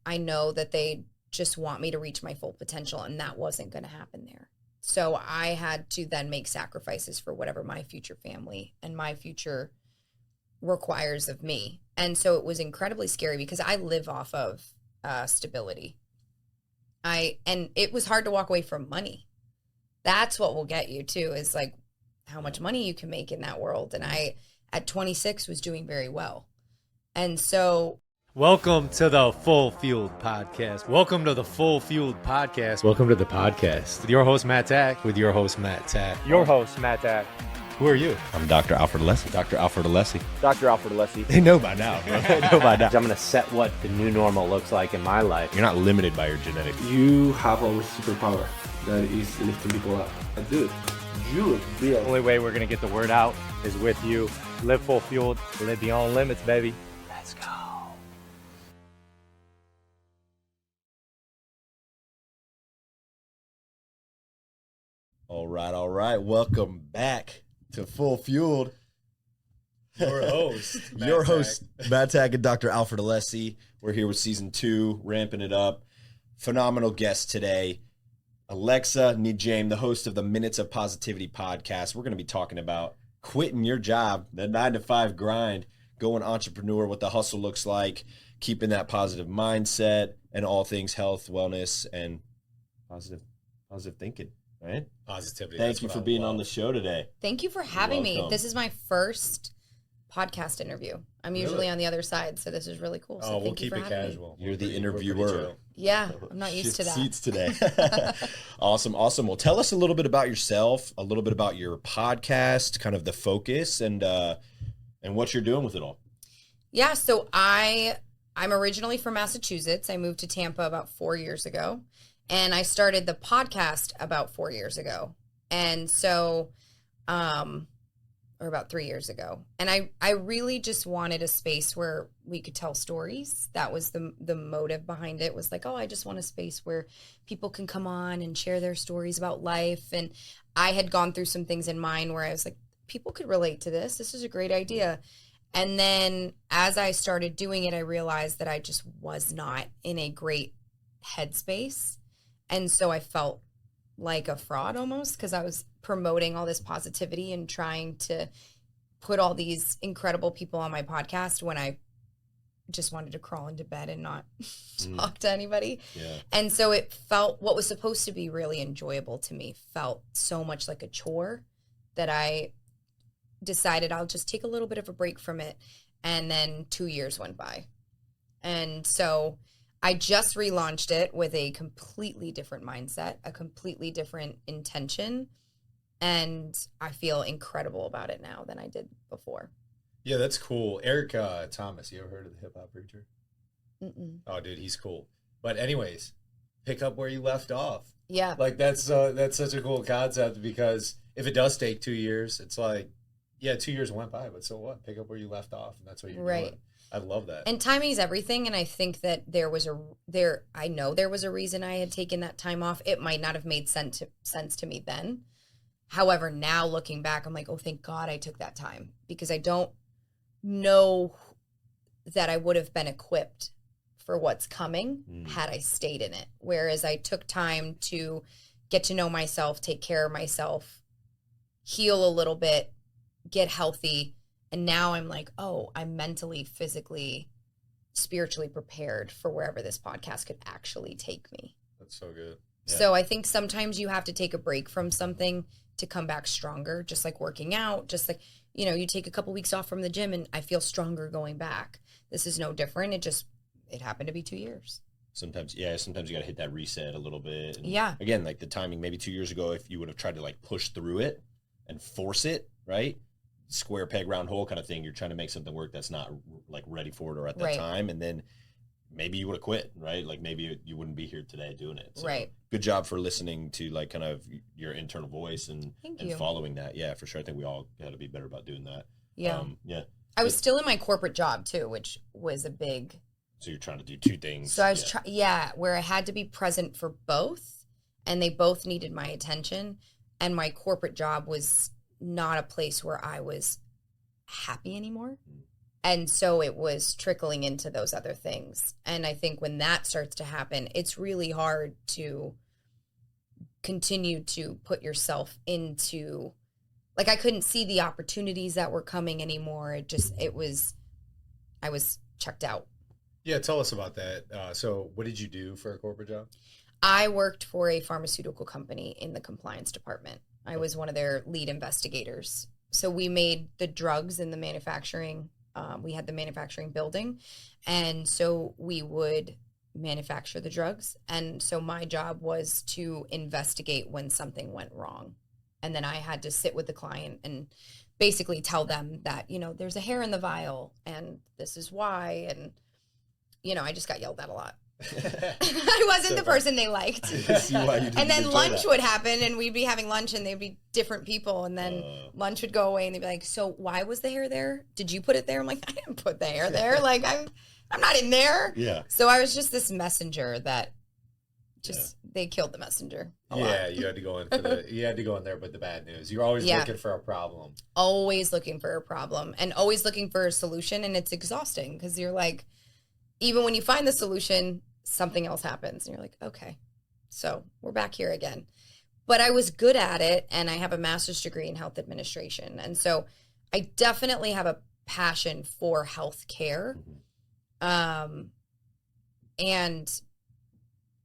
I know that they just want me to reach my full potential, and that wasn't going to happen there. So I had to then make sacrifices for whatever my future family and my future requires of me. And so it was incredibly scary because I live off of stability. And it was hard to walk away from money. That's what will get you too, is like how much money you can make in that world. And I, at 26, was doing very well. And so welcome to the Full Fueled Podcast. Welcome to the Full Fueled Podcast. Welcome to the podcast with your host, Matt Tack. With your host, Matt Tack. Your host, Matt Tack. Who are you? I'm Dr. Alfred Alessi. Dr. Alfred Alessi. Dr. Alfred Alessi. They know by now, bro. They know by now. I'm going to set what the new normal looks like in my life. You're not limited by your genetics. You have a superpower that is lifting people up. And dude, you look real. The only way we're going to get the word out is with you. Live full fueled. Live beyond limits, baby. Let's go. All right. Welcome back to Full Fueled. Your host, Matt Tack and Dr. Alfred Alessi. We're here with season 2, ramping it up. Phenomenal guest today, Alexis Nejaime, the host of the Minutes of Positivity podcast. We're going to be talking about quitting your job, the 9-to-5 grind, going entrepreneur, what the hustle looks like, keeping that positive mindset, and all things health, wellness, and positive thinking. Right? Positivity. Thank you for being on the show today. thank you for having me. This is my first podcast interview. I'm usually on the other side, so this is really cool. So we'll keep it casual. You're the interviewer. Yeah, I'm not used to that. Seats today. Awesome. Well, tell us a little bit about yourself, a little bit about your podcast, kind of the focus, and what you're doing with it all. Yeah, so I'm originally from Massachusetts. I moved to Tampa about 4 years ago. And I started the podcast about 4 years ago. And so, or about 3 years ago. And I really just wanted a space where we could tell stories. That was the motive behind it, was like, I just want a space where people can come on and share their stories about life. And I had gone through some things in mine where I was like, people could relate to this. This is a great idea. And then as I started doing it, I realized that I just was not in a great headspace. And so I felt like a fraud almost, because I was promoting all this positivity and trying to put all these incredible people on my podcast when I just wanted to crawl into bed and not talk to anybody. Yeah. And so it felt, what was supposed to be really enjoyable to me felt so much like a chore that I decided I'll just take a little bit of a break from it. And then 2 years went by. And so I just relaunched it with a completely different mindset, a completely different intention, and I feel incredible about it now than I did before. Yeah, that's cool. Eric Thomas, you ever heard of the hip-hop preacher? Mm-mm. Oh, dude, he's cool. But anyways, pick up where you left off. Yeah. Like, that's such a cool concept, because if it does take 2 years, it's like, yeah, 2 years went by, but so what? Pick up where you left off, and that's what you're doing. I love that. And timing is everything, and I think that I know there was a reason I had taken that time off. It might not have made sense to me then. However, now looking back, I'm like, oh, thank God I took that time, because I don't know that I would have been equipped for what's coming had I stayed in it. Whereas I took time to get to know myself, take care of myself, heal a little bit, get healthy. And now I'm like, I'm mentally, physically, spiritually prepared for wherever this podcast could actually take me. That's so good. Yeah. So I think sometimes you have to take a break from something to come back stronger, just like working out, just like, you take a couple weeks off from the gym and I feel stronger going back. This is no different. It happened to be 2 years. Sometimes you got to hit that reset a little bit. And yeah. Again, like the timing, maybe 2 years ago, if you would have tried to like push through it and force it, right? Square peg round hole kind of thing. You're trying to make something work that's not like ready for it or at that time, and then maybe you would have quit, right? Like maybe you wouldn't be here today doing it. So right. Good job for listening to like kind of your internal voice and following that. Yeah, for sure. I think we all got to be better about doing that. Yeah. Yeah. I was still in my corporate job too, which was a big. So you're trying to do two things. So I was where I had to be present for both, and they both needed my attention, and my corporate job was not a place where I was happy anymore. And so it was trickling into those other things. And I think when that starts to happen, it's really hard to continue to put yourself into, like, I couldn't see the opportunities that were coming anymore. I was checked out. Yeah, tell us about that. So what did you do for a corporate job? I worked for a pharmaceutical company in the compliance department. I was one of their lead investigators. So we made the drugs in the manufacturing. We had the manufacturing building. And so we would manufacture the drugs. And so my job was to investigate when something went wrong. And then I had to sit with the client and basically tell them that, there's a hair in the vial and this is why. And, I just got yelled at a lot. I wasn't the person they liked. And then lunch would happen and we'd be having lunch and they'd be different people. And then lunch would go away and they'd be like, so why was the hair there? Did you put it there? I'm like, I didn't put the hair there. Like, I'm not in there. Yeah. So I was just this messenger that they killed the messenger. Yeah, you had to go in there with the bad news. You're always looking for a problem. Always looking for a problem and always looking for a solution. And it's exhausting because you're like, even when you find the solution, something else happens. And you're like, okay, so we're back here again. But I was good at it. And I have a master's degree in health administration. And so I definitely have a passion for healthcare. And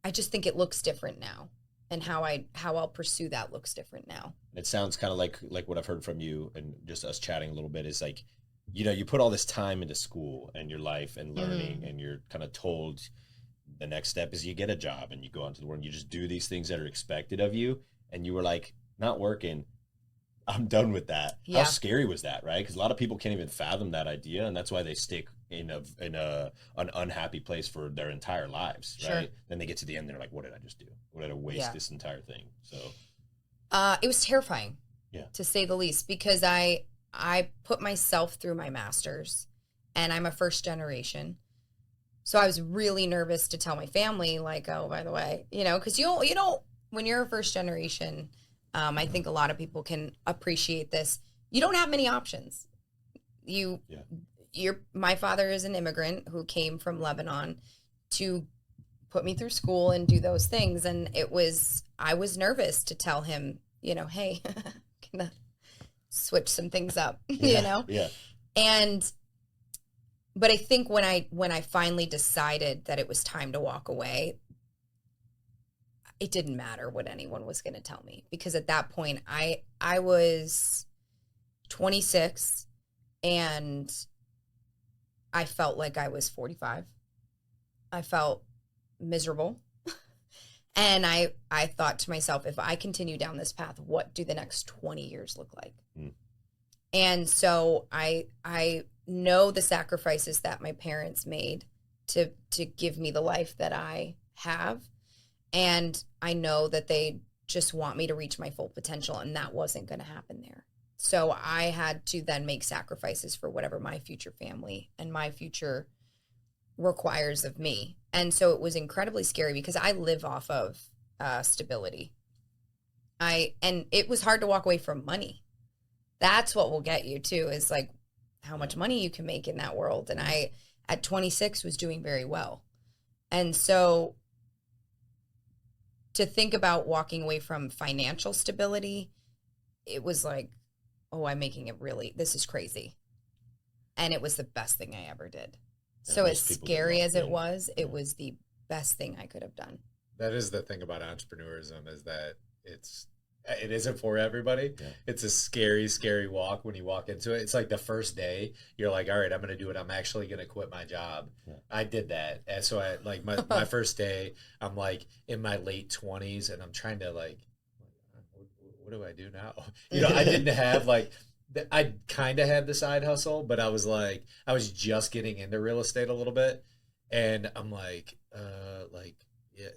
I just think it looks different now. And how I'll pursue that looks different now. It sounds kind of like what I've heard from you and just us chatting a little bit is like, you put all this time into school and your life and learning and you're kind of told the next step is you get a job and you go out into the world and you just do these things that are expected of you. And you were like, not working. I'm done with that. Yeah. How scary was that, right? Because a lot of people can't even fathom that idea. And that's why they stick in an unhappy place for their entire lives, right? Sure. Then they get to the end, they're like, what did I just do? What did I waste this entire thing? So it was terrifying, to say the least, because I put myself through my master's and I'm a first generation. So I was really nervous to tell my family, like, oh, by the way, because you don't, when you're a first generation, I think a lot of people can appreciate this. You don't have many options. My father is an immigrant who came from Lebanon to put me through school and do those things. And I was nervous to tell him, hey, gonna switch some things up, Yeah. But I think when I finally decided that it was time to walk away, it didn't matter what anyone was going to tell me, because at that point I was 26 and I felt like I was 45. I felt miserable. And I thought to myself, if I continue down this path, what do the next 20 years look like? And so I know the sacrifices that my parents made to give me the life that I have. And I know that they just want me to reach my full potential, and that wasn't going to happen there. So I had to then make sacrifices for whatever my future family and my future requires of me. And so it was incredibly scary because I live off of stability. And it was hard to walk away from money. That's what will get you too, is like how much money you can make in that world. And I, at 26, was doing very well. And so to think about walking away from financial stability, it was like, oh, I'm making it really, this is crazy. And it was the best thing I ever did. So as scary as it was the best thing I could have done. That is the thing about entrepreneurism, is that it isn't for everybody. Yeah. It's a scary, scary walk when you walk into it. It's like the first day, you're like, all right, I'm going to do it. I'm actually going to quit my job. Yeah. I did that. And so I like my first day, I'm like in my late 20s and I'm trying to like, what do I do now? I didn't have like, I kind of had the side hustle, but I was just getting into real estate a little bit. And I'm like, yeah,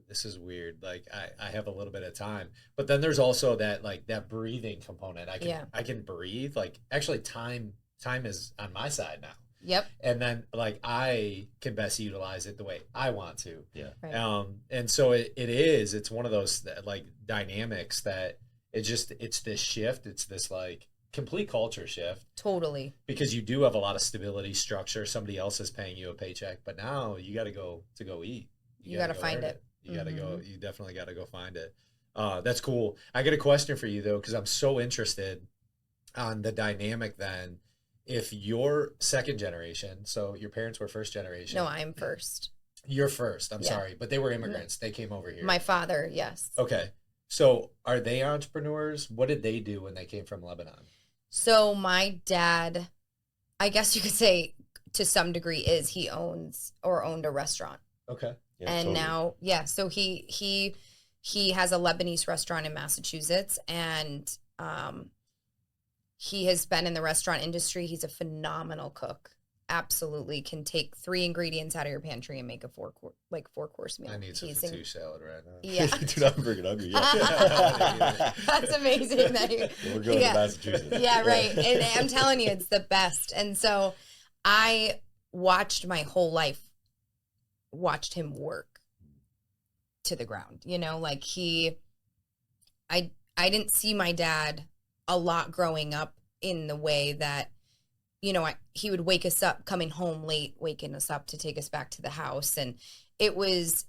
this is weird. Like I have a little bit of time, but then there's also that breathing component. I can breathe. Like actually time is on my side now. Yep. And then like I can best utilize it the way I want to. Yeah. Right. And so it's one of those like dynamics that it's this shift. It's this like, complete culture shift. Totally. Because you do have a lot of stability, structure. Somebody else is paying you a paycheck, but now you got to go eat. You got to find it. You got to go. You definitely got to go find it. That's cool. I got a question for you though, because I'm so interested on the dynamic then. If you're second generation, so your parents were first generation. No, I'm first. You're first. I'm sorry, but they were immigrants. They came over here. My father, yes. Okay. So are they entrepreneurs? What did they do when they came from Lebanon? So my dad, I guess you could say to some degree, he owns or owned a restaurant. Okay. Yeah, and totally. now, so he has a Lebanese restaurant in Massachusetts, and he has been in the restaurant industry. He's a phenomenal cook. Absolutely can take 3 ingredients out of your pantry and make a 4-course meal. I need some fattoush salad right now. Yeah. Dude, I'm freaking hungry. Yeah. That's amazing. We're going to Massachusetts. Yeah, right. And I'm telling you, it's the best. And so I watched my whole life, watched him work to the ground. You know, like I didn't see my dad a lot growing up in the way that, you know, he would wake us up coming home late, waking us up to take us back to the house. And it was,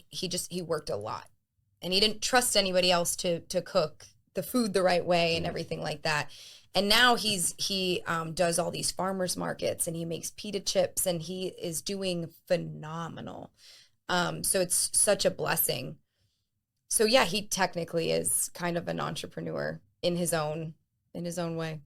he worked a lot, and he didn't trust anybody else to cook the food the right way and everything like that. And now he does all these farmers markets, and he makes pita chips, and he is doing phenomenal. So it's such a blessing. So yeah, he technically is kind of an entrepreneur in his own way.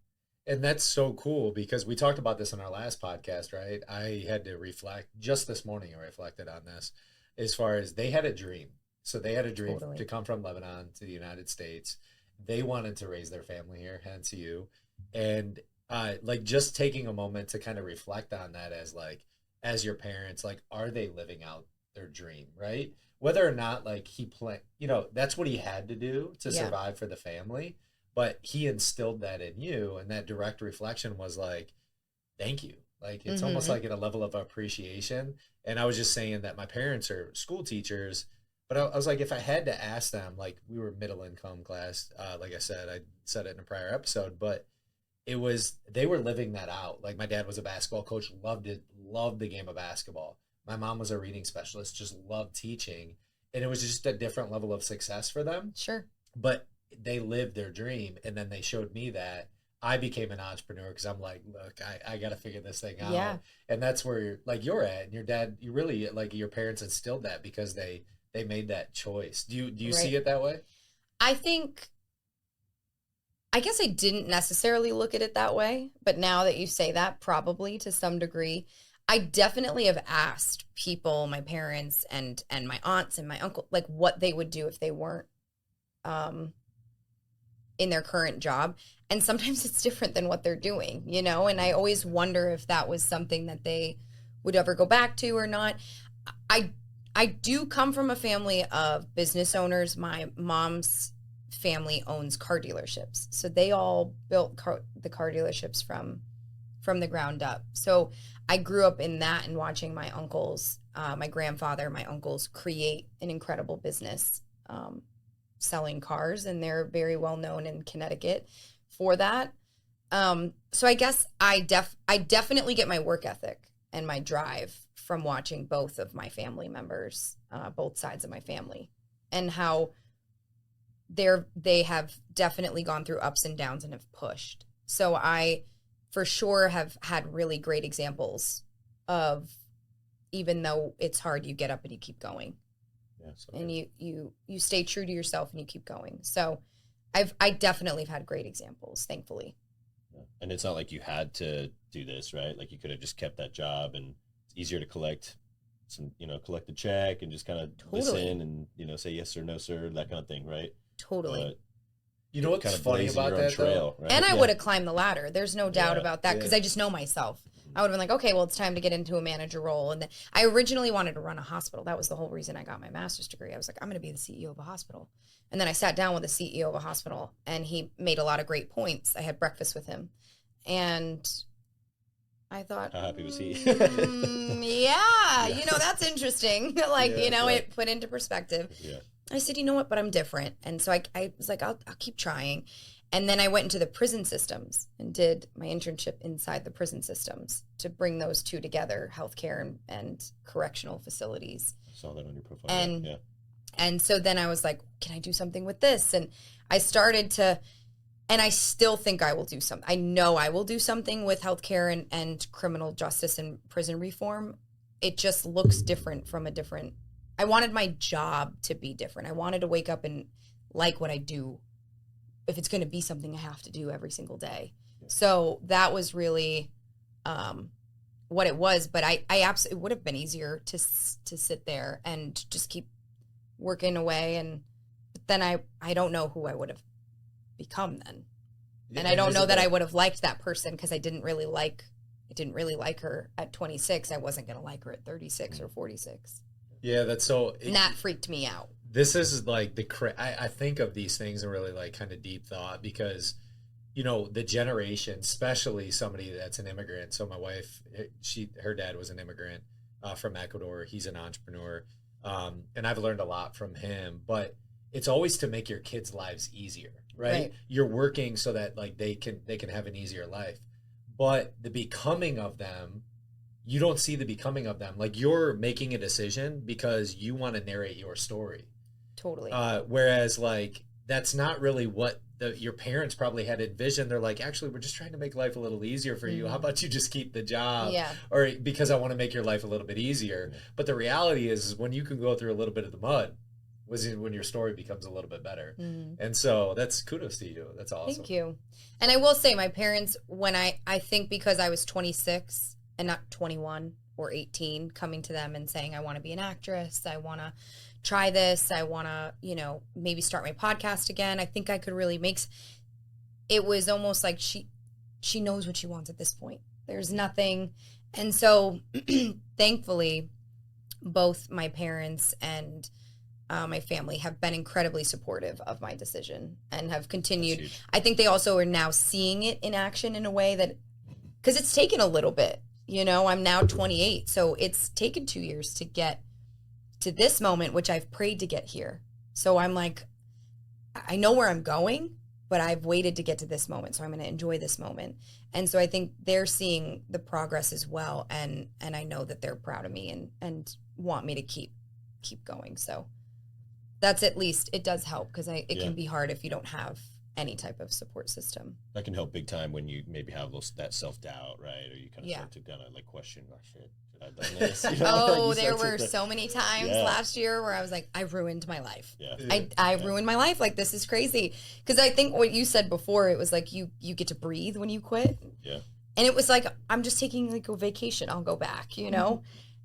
And that's so cool, because we talked about this in our last podcast, right? I had to reflect just this morning. I reflected on this as far as they had a dream. So they had a dream to come from Lebanon to the United States. They wanted to raise their family here, hence you. And like just taking a moment to kind of reflect on that as your parents, like, are they living out their dream, right? Whether or not like that's what he had to do to survive for the family. But he instilled that in you, and that direct reflection was like, thank you. Like, it's almost like at a level of appreciation. And I was just saying that my parents are school teachers, but I was like, if I had to ask them, like, we were middle income class, like I said it in a prior episode, but they were living that out. Like, my dad was a basketball coach, loved the game of basketball. My mom was a reading specialist, just loved teaching. And it was just a different level of success for them. Sure. But they lived their dream, and then they showed me that. I became an entrepreneur because I'm like, look, I got to figure this thing out. Yeah. And that's where you're at, and your dad, you really, like, your parents instilled that because they made that choice. Do you see it that way? I guess I didn't necessarily look at it that way, but now that you say that, probably to some degree, I definitely have asked people, my parents and my aunts and my uncle, like, what they would do if they weren't in their current job. And sometimes it's different than what they're doing, you know? And I always wonder if that was something that they would ever go back to or not. I do come from a family of business owners. My mom's family owns car dealerships. So they all built the car dealerships from the ground up. So I grew up in that and watching my uncles, my grandfather, my uncles create an incredible business selling cars, and they're very well known in Connecticut for that. So I guess I definitely get my work ethic and my drive from watching both of my family members, both sides of my family, and how they have definitely gone through ups and downs and have pushed. So I for sure have had really great examples of, even though it's hard, you get up and you keep going. And you stay true to yourself and you keep going. So I definitely have had great examples, thankfully. And it's not like you had to do this, right? Like, you could have just kept that job, and it's easier to collect a check and just kind of listen and, say yes or no, sir, that kind of thing, right? Totally. But you know what's funny about that trail, right? And I would have climbed the ladder. There's no doubt about that, because I just know myself. I would have been like, okay, well, it's time to get into a manager role. And then I originally wanted to run a hospital. That was the whole reason I got my master's degree. I was like, I'm going to be the CEO of a hospital. And then I sat down with the CEO of a hospital, and he made a lot of great points. I had breakfast with him, and I thought, how happy was he? That's interesting. It put into perspective. Yeah. I said, you know what, but I'm different. And so I was like, I'll keep trying. And then I went into the prison systems and did my internship inside the prison systems to bring those two together, healthcare and correctional facilities. I saw that on your profile. And, yeah. And so then I was like, can I do something with this? And I started to, and I still think I will do something. I know I will do something with healthcare and criminal justice and prison reform. It just looks different from a different, I wanted my job to be different. I wanted to wake up and like what I do, if it's going to be something I have to do every single day. So that was really what it was. But I absolutely, it would have been easier to sit there and just keep working away. And then I don't know who I would have become then. Yeah, and I don't know that I would have liked that person because I didn't really like her at 26. I wasn't going to like her at 36 or 46. Yeah, that's so. And that freaked me out. This is like I think of these things in really like kind of deep thought because, you know, the generation, especially somebody that's an immigrant. So my wife, her dad was an immigrant from Ecuador. He's an entrepreneur. And I've learned a lot from him, but it's always to make your kids' lives easier, right? You're working so that like they can have an easier life, but the becoming of them, you don't see the becoming of them. Like you're making a decision because you want to narrate your story. Totally. Whereas like, that's not really what your parents probably had envisioned. They're like, actually, we're just trying to make life a little easier for you. How about you just keep the job? Yeah. Or because I want to make your life a little bit easier. But the reality is when you can go through a little bit of the mud, was when your story becomes a little bit better. And so that's kudos to you. That's awesome. Thank you. And I will say my parents, when I think because I was 26 and not 21 or 18, coming to them and saying, I want to be an actress. I want to try this. I want to, you know, maybe start my podcast again. I think I could really it was almost like she knows what she wants at this point. There's nothing. And so thankfully, both my parents and my family have been incredibly supportive of my decision and have continued. I think they also are now seeing it in action in a way that, because it's taken a little bit, you know, I'm now 28. So it's taken 2 years to get to this moment, which I've prayed to get here. So I'm like, I know where I'm going, but I've waited to get to this moment. So I'm going to enjoy this moment. And so I think they're seeing the progress as well. And I know that they're proud of me and want me to keep going. So that's, at least it does help, because it can be hard if you don't have any type of support system. That can help big time when you maybe have that self-doubt, right? Or you kind of start to kind of like question, oh shit, should I have done this? You know, like there were so many times last year where I was like, I ruined my life. I ruined my life. Like, this is crazy. Because I think what you said before, it was like you get to breathe when you quit. Yeah. And it was like, I'm just taking like a vacation. I'll go back, you know?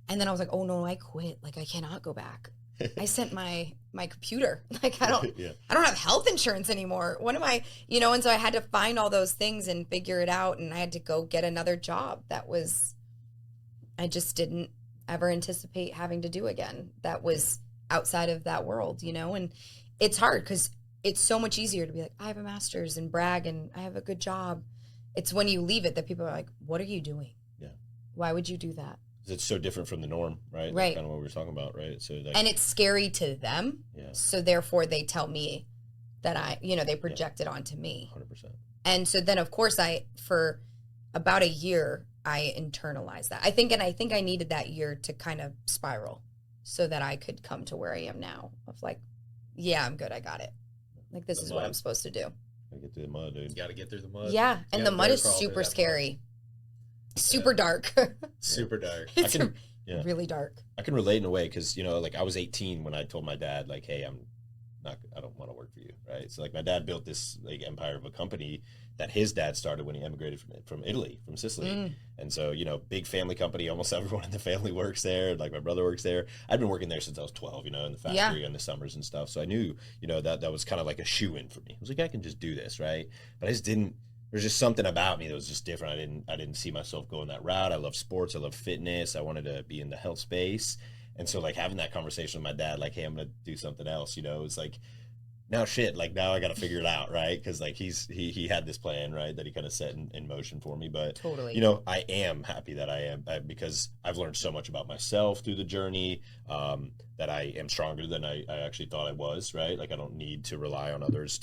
And then I was like, oh no, I quit. Like, I cannot go back. I sent my computer. Like, I don't have health insurance anymore. What am I, you know? And so I had to find all those things and figure it out. And I had to go get another job I just didn't ever anticipate having to do again. That was outside of that world, you know? And it's hard because it's so much easier to be like, I have a master's and brag and I have a good job. It's when you leave it that people are like, what are you doing? Yeah. Why would you do that? It's so different from the norm, right? Right. That's kind of what we were talking about, right? So and it's scary to them. Yeah. So therefore they tell me that they project it onto me. 100%. And so then of course for about a year, I internalized that. I think I needed that year to kind of spiral so that I could come to where I am now of like, yeah, I'm good. I got it. Like, this is what I'm supposed to do. Gotta get through the mud, dude. You gotta get through the mud. Yeah. And the mud is super scary. Super dark. Super dark. It's really dark. I can relate in a way because, you know, like I was 18 when I told my dad, like, hey, I don't want to work for you, right? So like my dad built this like empire of a company that his dad started when he emigrated from Italy, from Sicily. And so, you know, big family company, almost everyone in the family works there. Like my brother works there. I'd been working there since I was 12, you know, in the factory in the summers and stuff. So I knew, you know, that was kind of like a shoe-in for me. I was like, I can just do this, right? But I just didn't. There's just something about me that was just different. I didn't see myself going that route. I love sports. I love fitness. I wanted to be in the health space. And so like having that conversation with my dad, like, hey, I'm going to do something else, you know, it's like now shit, like now I got to figure it out, right? Because like he had this plan, right, that he kind of set in motion for me. But Totally. you know, I am happy that I am because I've learned so much about myself through the journey, that I am stronger than I actually thought I was, right? Like I don't need to rely on others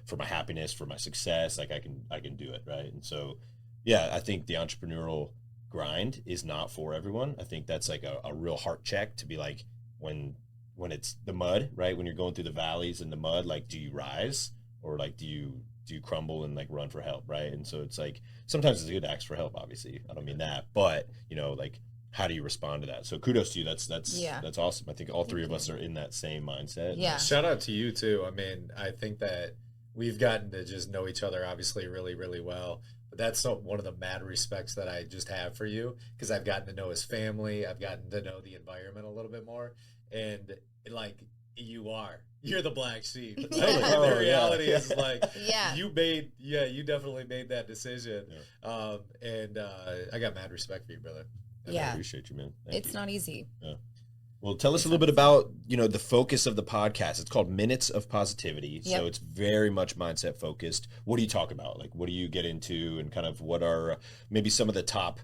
for my happiness, for my success. Like I can do it, right? And so, yeah, I think the entrepreneurial grind is not for everyone. I think that's like a real heart check to be like, when it's the mud, right? When you're going through the valleys and the mud, like, do you rise or like do you crumble and like run for help, right? And so it's like sometimes it's good to ask for help. Obviously, I don't mean that, but you know, like, how do you respond to that? So kudos to you. That's awesome. I think all three of us are in that same mindset. Yeah. Shout out to you too. I mean, I think that we've gotten to just know each other obviously really, really well. But that's one of the mad respects that I just have for you, because I've gotten to know his family. I've gotten to know the environment a little bit more. And like, you're the black sheep. Like, the reality is like, you definitely made that decision. Yeah. And I got mad respect for you, brother. I appreciate you, man. Thank you. Not easy. Yeah. Well, tell us a little bit about, you know, the focus of the podcast. It's called Minutes of Positivity. Yep. So it's very much mindset focused. What do you talk about? Like, what do you get into, and kind of what are maybe some of the top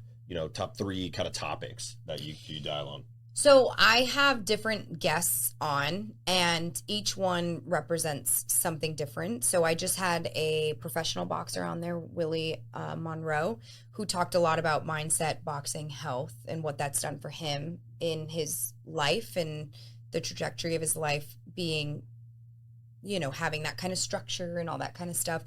3 kind of topics that you dial on? So I have different guests on, and each one represents something different. So I just had a professional boxer on there, Willie Monroe, who talked a lot about mindset, boxing, health, and what that's done for him in his life and the trajectory of his life being, you know, having that kind of structure and all that kind of stuff.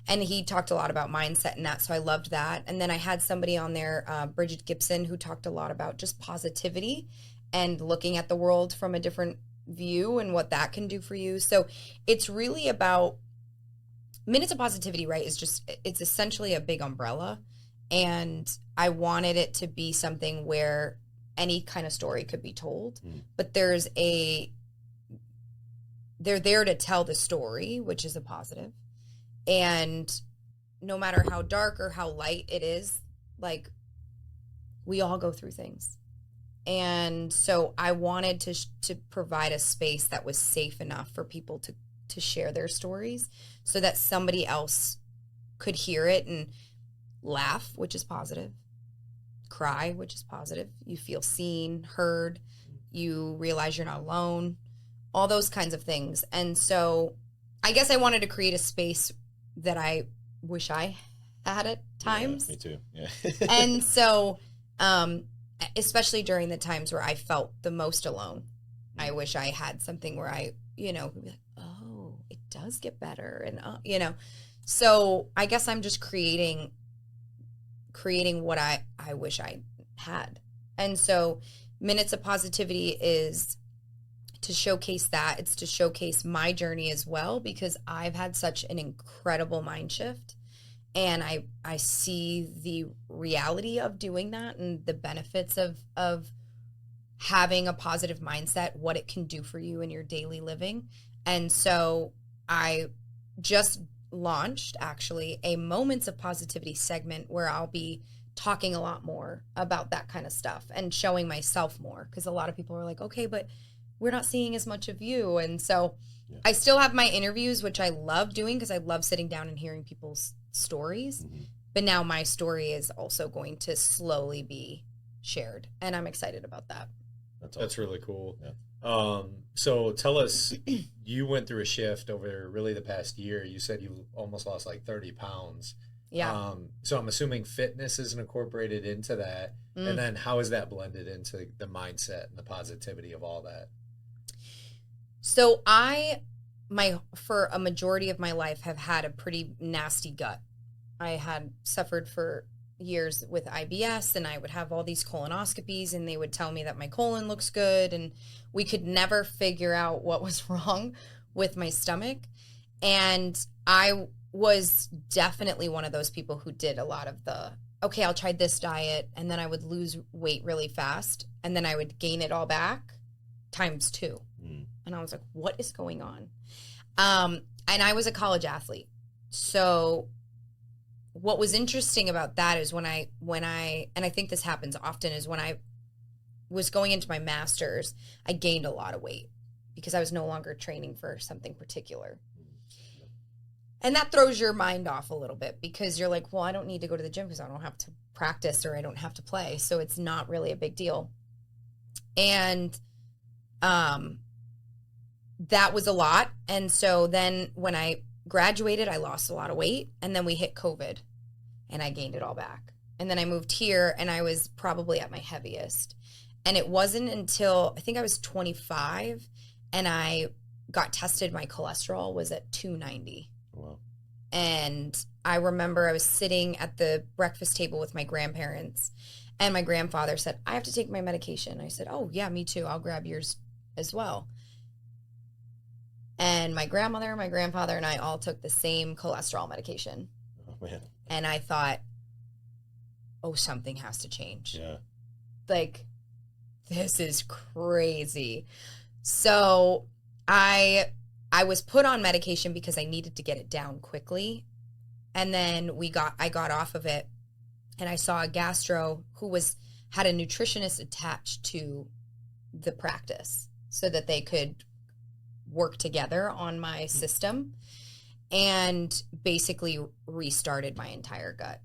And he talked a lot about mindset and that, so I loved that. And then I had somebody on there, Bridget Gibson, who talked a lot about just positivity and looking at the world from a different view and what that can do for you. So it's really about Minutes of Positivity, right? It's essentially a big umbrella. And I wanted it to be something where any kind of story could be told, but they're there to tell the story, which is a positive. And no matter how dark or how light it is, like, we all go through things. And so I wanted to provide a space that was safe enough for people to share their stories, so that somebody else could hear it and laugh, which is positive, cry, which is positive. You feel seen, heard, you realize you're not alone, all those kinds of things. And so I guess I wanted to create a space that I wish I had at times. Yeah, me too. Yeah. And so, especially during the times where I felt the most alone, I wish I had something where I, you know, be like, oh, it does get better. And, you know, so I guess I'm just creating what I wish I had. And so Minutes of Positivity is to showcase that. It's to showcase my journey as well, because I've had such an incredible mind shift. And I see the reality of doing that and the benefits of having a positive mindset, what it can do for you in your daily living. And so I just launched, actually, a Moments of Positivity segment where I'll be talking a lot more about that kind of stuff and showing myself more, because a lot of people are like, okay, but we're not seeing as much of you. And so I still have my interviews, which I love doing because I love sitting down and hearing people's stories. But now my story is also going to slowly be shared, and I'm excited about that. That's really cool. So tell us, you went through a shift over really the past year. You said you almost lost like 30 pounds. So I'm assuming fitness isn't incorporated into that. And then how is that blended into the mindset and the positivity of all that? So for a majority of my life, have had a pretty nasty gut. I had suffered for years with IBS, and I would have all these colonoscopies, and they would tell me that my colon looks good, and we could never figure out what was wrong with my stomach. And I was definitely one of those people who did a lot of okay, I'll try this diet, and then I would lose weight really fast, and then I would gain it all back times 2. And I was like, what is going on? And I was a college athlete. So what was interesting about that is when I, and I think this happens often, is when I was going into my master's, I gained a lot of weight because I was no longer training for something particular. And that throws your mind off a little bit because you're like, well, I don't need to go to the gym because I don't have to practice or I don't have to play. So it's not really a big deal. And that was a lot. And so then when I graduated, I lost a lot of weight. And then we hit COVID and I gained it all back. And then I moved here and I was probably at my heaviest. And it wasn't until I think I was 25 and I got tested. My cholesterol was at 290. Wow. And I remember I was sitting at the breakfast table with my grandparents and my grandfather said, I have to take my medication. I said, oh yeah, me too. I'll grab yours as well. And my grandmother, my grandfather, and I all took the same cholesterol medication. Oh, man. And I thought, oh, something has to change. Yeah. Like, this is crazy. So I was put on medication because I needed to get it down quickly. And then I got off of it and I saw a gastro who had a nutritionist attached to the practice so that they could work together on my system and basically restarted my entire gut.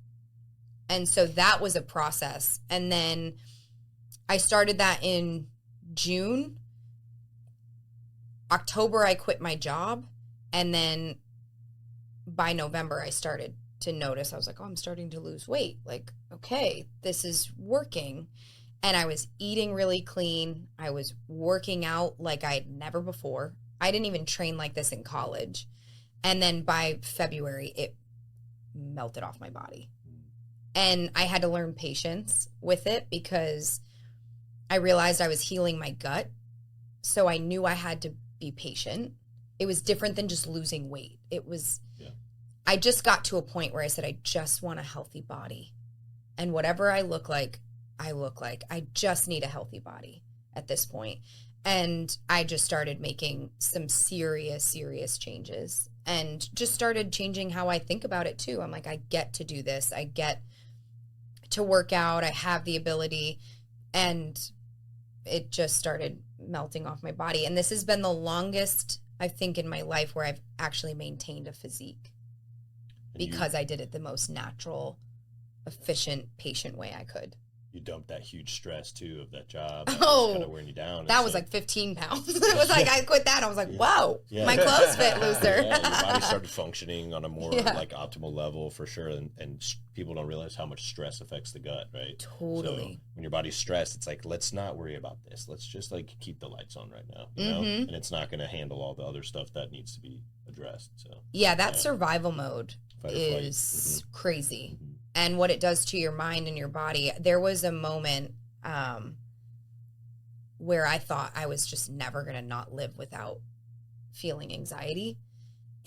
And so that was a process. And then I started that in June. October, I quit my job. And then by November, I started to notice, I was like, oh, I'm starting to lose weight. Like, okay, this is working. And I was eating really clean. I was working out like I'd never before. I didn't even train like this in college. And then by February, it melted off my body. And I had to learn patience with it because I realized I was healing my gut. So I knew I had to be patient. It was different than just losing weight. It was, I just got to a point where I said, I just want a healthy body. And whatever I look like, I look like. I just need a healthy body at this point. And I just started making some serious changes and just started changing how I think about it too. I'm like, I get to do this. I get to work out. I have the ability. And it just started melting off my body. And this has been the longest, I think, in my life where I've actually maintained a physique because I did it the most natural, efficient, patient way I could. You dumped that huge stress too of that job. Oh, kind of wearing you down. That was like 15 pounds. It was like I quit that. I was like, whoa, my clothes fit looser. Yeah, your body started functioning on a more like optimal level for sure. And people don't realize how much stress affects the gut, right? Totally. So when your body's stressed, it's like, let's not worry about this. Let's just like keep the lights on right now, you know? And it's not going to handle all the other stuff that needs to be addressed. So yeah, that survival mode is crazy. And what it does to your mind and your body. There was a moment where I thought I was just never going to not live without feeling anxiety.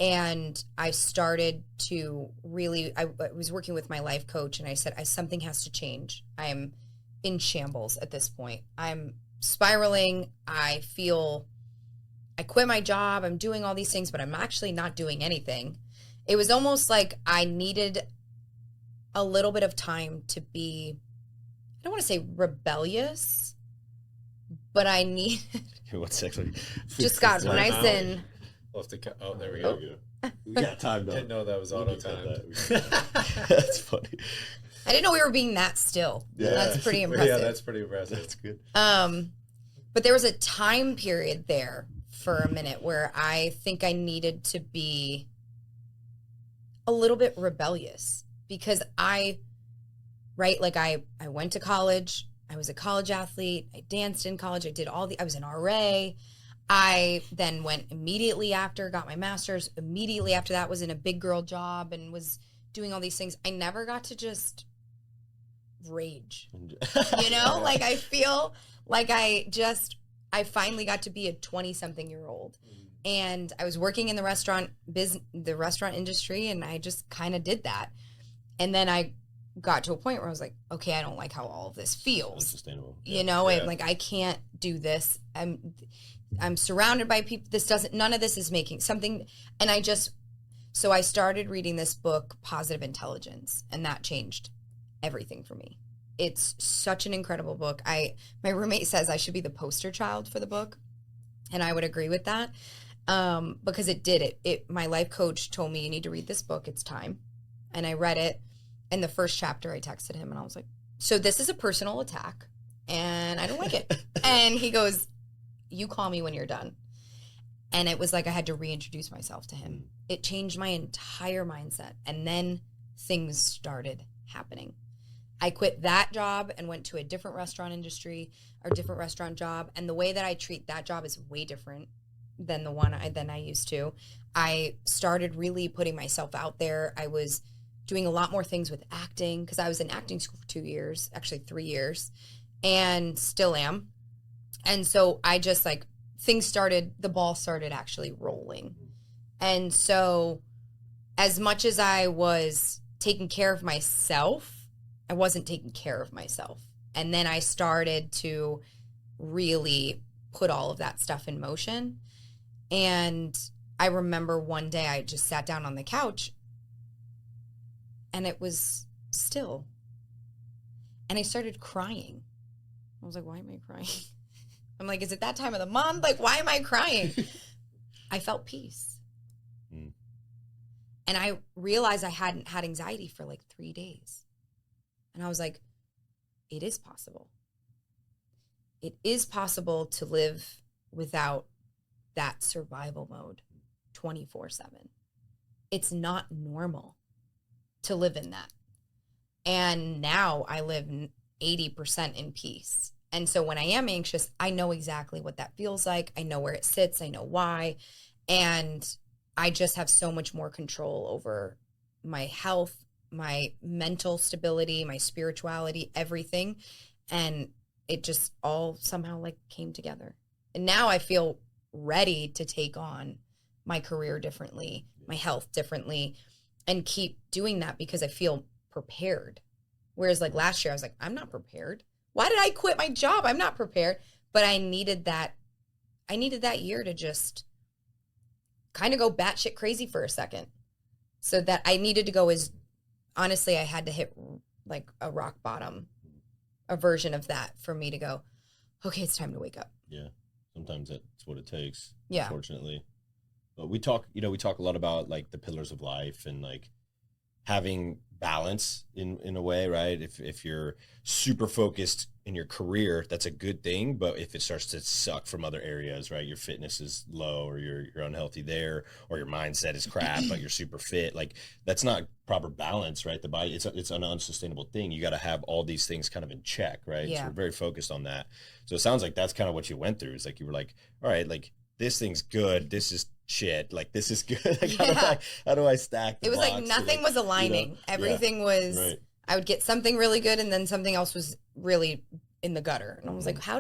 And I started to really, I was working with my life coach and I said, something has to change. I am in shambles at this point. I'm spiraling. I quit my job. I'm doing all these things, but I'm actually not doing anything. It was almost like I needed a little bit of time to be, I don't want to say rebellious, but I needed. What's sexually? Just got nice and. We'll have to oh, there we go. We got time though. Didn't know that was auto timed. That's funny. I didn't know we were being that still. Yeah. That's pretty impressive. Yeah, that's pretty impressive. That's good. But there was a time period there for a minute where I think I needed to be a little bit rebellious. Because I went to college. I was a college athlete. I danced in college. I was an RA. I then went immediately after, got my master's. Immediately after that was in a big girl job and was doing all these things. I never got to just rage, you know? Like I feel like I finally got to be a 20-something-year-old. And I was working in the restaurant industry and I just kind of did that. And then I got to a point where I was like, okay, I don't like how all of this feels. Unsustainable. You know, and like, I can't do this. I'm surrounded by people. None of this is making something. And so I started reading this book, Positive Intelligence, and that changed everything for me. It's such an incredible book. My roommate says I should be the poster child for the book. And I would agree with that. because it did it. My life coach told me, you need to read this book. It's time. And I read it. And the first chapter I texted him and I was like, so this is a personal attack and I don't like it. And he goes, you call me when you're done. And it was like I had to reintroduce myself to him. It changed my entire mindset. And then things started happening. I quit that job and went to a different restaurant industry, or different restaurant job. And the way that I treat that job is way different than the one I used to. I started really putting myself out there. I was doing a lot more things with acting because I was in acting school for 2 years, actually 3 years, and still am. And so I just like, the ball started actually rolling. And so as much as I was taking care of myself, I wasn't taking care of myself. And then I started to really put all of that stuff in motion. And I remember one day I just sat down on the couch and it was still. And I started crying. I was like, why am I crying? I'm like, is it that time of the month? Like, why am I crying? I felt peace. And I realized I hadn't had anxiety for like 3 days. And I was like, it is possible. It is possible to live without that survival mode 24/7. It's not normal to live in that. And now I live 80% in peace. And so when I am anxious, I know exactly what that feels like. I know where it sits. I know why. And I just have so much more control over my health, my mental stability, my spirituality, everything. And it just all somehow like came together. And now I feel ready to take on my career differently, my health differently, and keep doing that because I feel prepared. Whereas like last year, I was like, I'm not prepared. Why did I quit my job? I'm not prepared. But I needed that year to just kind of go batshit crazy for a second. So that I needed to go as, honestly, I had to hit like a rock bottom, a version of that for me to go, okay, it's time to wake up. Yeah. Sometimes that's what it takes. Yeah. Unfortunately. But we talk a lot about like the pillars of life and like having balance in a way, right? If you're super focused in your career, that's a good thing. But if it starts to suck from other areas, right? Your fitness is low, or you're unhealthy there, or your mindset is crap, but you're super fit. Like that's not proper balance, right? The body, it's an unsustainable thing. You got to have all these things kind of in check, right? Yeah. So we're very focused on that. So it sounds like that's kind of what you went through. It's like you were like, all right, like this thing's good. This is shit. Like this is good. Like, how do I stack the It was box? like nothing was aligning. You know? Everything was, right. I would get something really good and then something else was really in the gutter. And I was like, how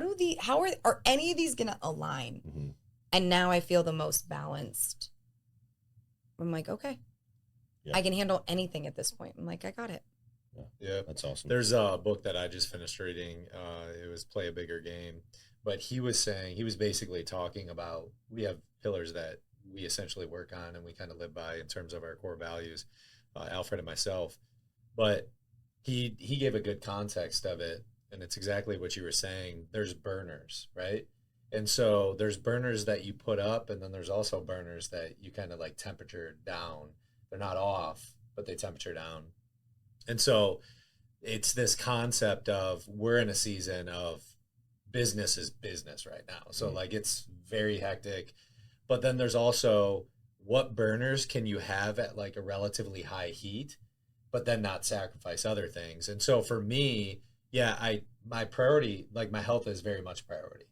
are any of these going to align? Mm-hmm. And now I feel the most balanced. I'm like, okay, Yeah. I can handle anything at this point. I'm like, I got it. Yeah, That's awesome. There's a book that I just finished reading. It was Play a Bigger Game. But he was basically talking about, we have pillars that we essentially work on and we kind of live by in terms of our core values, Alfred and myself. But he gave a good context of it. And it's exactly what you were saying. There's burners, right? And so there's burners that you put up, and then there's also burners that you kind of like temperature down. They're not off, but they temperature down. And so it's this concept of we're in a season of business is business right now. So like it's very hectic. But then there's also what burners can you have at like a relatively high heat, but then not sacrifice other things. And so for me, my priority, like my health is very much priority.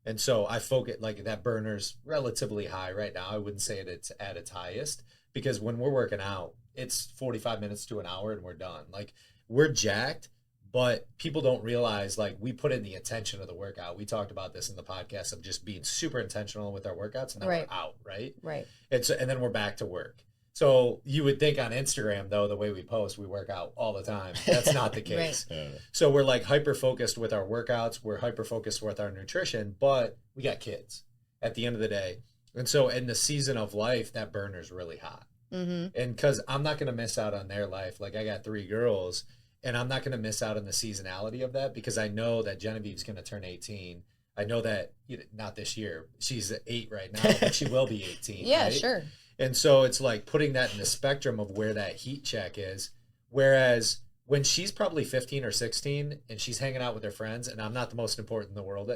And so I focus, like that burner's relatively high right now. I wouldn't say it's at its highest because when we're working out, it's 45 minutes to an hour and we're done. Like we're jacked, but people don't realize like we put in the intention of the workout. We talked about this in the podcast of just being super intentional with our workouts and then we're out, right? Right. And then we're back to work. So you would think on Instagram, though, the way we post, we work out all the time. That's not the case. Right. So we're like hyper-focused with our workouts. We're hyper-focused with our nutrition, but we got kids at the end of the day. And so in the season of life, that burner's really hot. Mm-hmm. And because I'm not going to miss out on their life. Like I got 3 girls, and I'm not going to miss out on the seasonality of that because I know that Genevieve's going to turn 18. I know that not this year. She's 8 right now, but she will be 18. Yeah, right? sure. And so it's like putting that in the spectrum of where that heat check is. Whereas when she's probably 15 or 16 and she's hanging out with her friends, and I'm not the most important in the world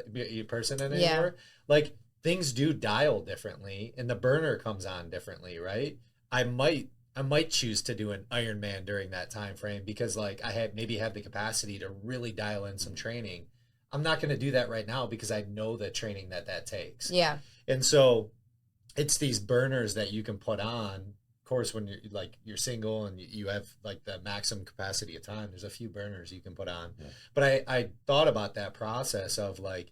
person anymore, like things do dial differently and the burner comes on differently, right? I might choose to do an Ironman during that time frame because like I have the capacity to really dial in some training. I'm not going to do that right now because I know the training that takes. Yeah. And so it's these burners that you can put on. Of course, when you're single and you have like the maximum capacity of time, there's a few burners you can put on. Yeah. But I thought about that process of like